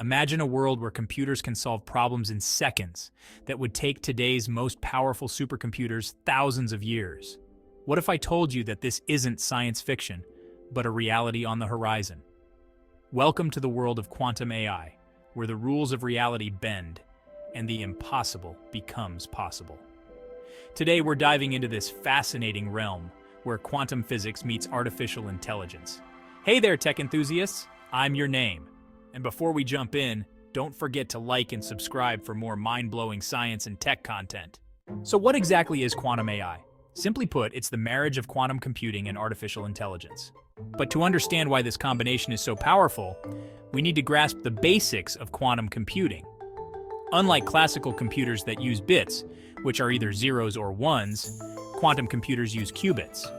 Imagine a world where computers can solve problems in seconds that would take today's most powerful supercomputers thousands of years. What if I told you that this isn't science fiction, but a reality on the horizon? Welcome to the world of quantum AI, where the rules of reality bend and the impossible becomes possible. Today we're diving into this fascinating realm where quantum physics meets artificial intelligence. Hey there, tech enthusiasts! I'm your name. And before we jump in, don't forget to like and subscribe for more mind-blowing science and tech content. So what exactly is quantum AI? Simply put, it's the marriage of quantum computing and artificial intelligence. But to understand why this combination is so powerful, we need to grasp the basics of quantum computing. Unlike classical computers that use bits, which are either zeros or ones, quantum computers use qubits.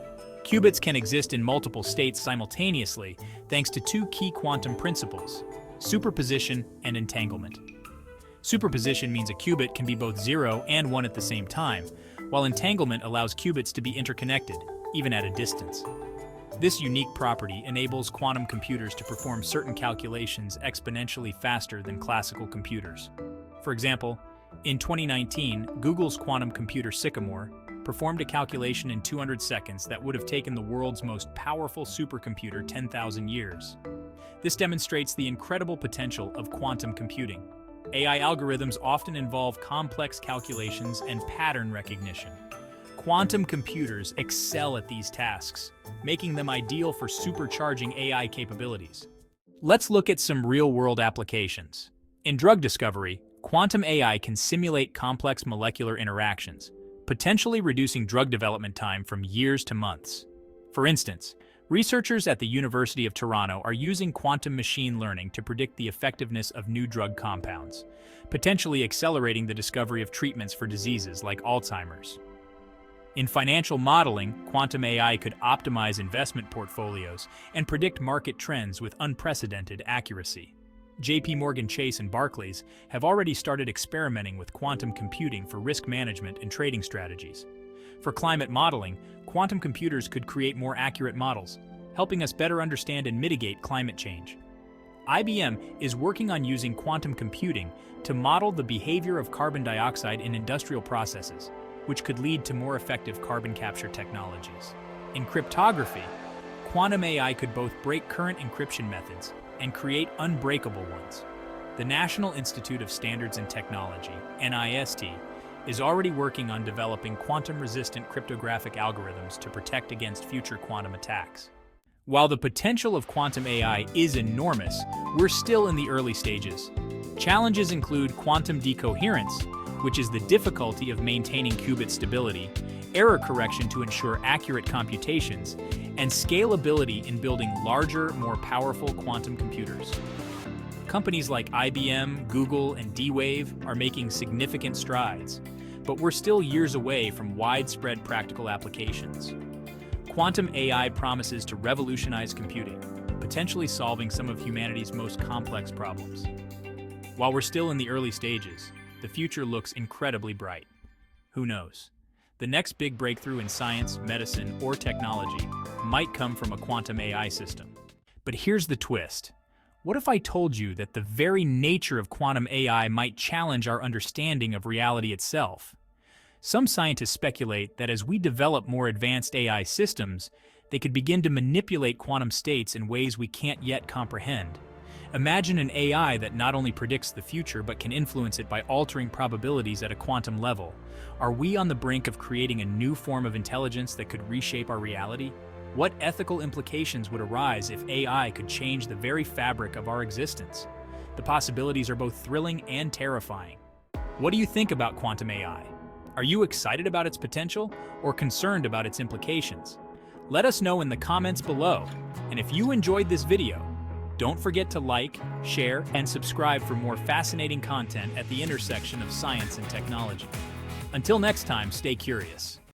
Qubits can exist in multiple states simultaneously thanks to two key quantum principles: superposition and entanglement. Superposition means a qubit can be both 0 and 1 at the same time, while entanglement allows qubits to be interconnected, even at a distance. This unique property enables quantum computers to perform certain calculations exponentially faster than classical computers. For example, in 2019, Google's quantum computer Sycamore performed a calculation in 200 seconds that would have taken the world's most powerful supercomputer 10,000 years. This demonstrates the incredible potential of quantum computing. AI algorithms often involve complex calculations and pattern recognition. Quantum computers excel at these tasks, making them ideal for supercharging AI capabilities. Let's look at some real-world applications. In drug discovery, quantum AI can simulate complex molecular interactions, potentially reducing drug development time from years to months. For instance, researchers at the University of Toronto are using quantum machine learning to predict the effectiveness of new drug compounds, potentially accelerating the discovery of treatments for diseases like Alzheimer's. In financial modeling, quantum AI could optimize investment portfolios and predict market trends with unprecedented accuracy. JP Chase and Barclays have already started experimenting with quantum computing for risk management and trading strategies. For climate modeling, quantum computers could create more accurate models, helping us better understand and mitigate climate change. IBM is working on using quantum computing to model the behavior of carbon dioxide in industrial processes, which could lead to more effective carbon capture technologies. In cryptography, quantum AI could both break current encryption methods and create unbreakable ones. The National Institute of Standards and Technology, NIST, is already working on developing quantum-resistant cryptographic algorithms to protect against future quantum attacks. While the potential of quantum AI is enormous, we're still in the early stages. Challenges include quantum decoherence, which is the difficulty of maintaining qubit stability, error correction to ensure accurate computations, and scalability in building larger, more powerful quantum computers. Companies like IBM, Google, and D-Wave are making significant strides, but we're still years away from widespread practical applications. Quantum AI promises to revolutionize computing, potentially solving some of humanity's most complex problems. While we're still in the early stages, the future looks incredibly bright. Who knows? The next big breakthrough in science, medicine, or technology might come from a quantum AI system. But here's the twist. What if I told you that the very nature of quantum AI might challenge our understanding of reality itself? Some scientists speculate that as we develop more advanced AI systems, they could begin to manipulate quantum states in ways we can't yet comprehend. Imagine an AI that not only predicts the future but can influence it by altering probabilities at a quantum level. Are we on the brink of creating a new form of intelligence that could reshape our reality? What ethical implications would arise if AI could change the very fabric of our existence? The possibilities are both thrilling and terrifying. What do you think about quantum AI? Are you excited about its potential or concerned about its implications? Let us know in the comments below. And if you enjoyed this video, don't forget to like, share, and subscribe for more fascinating content at the intersection of science and technology. Until next time, stay curious.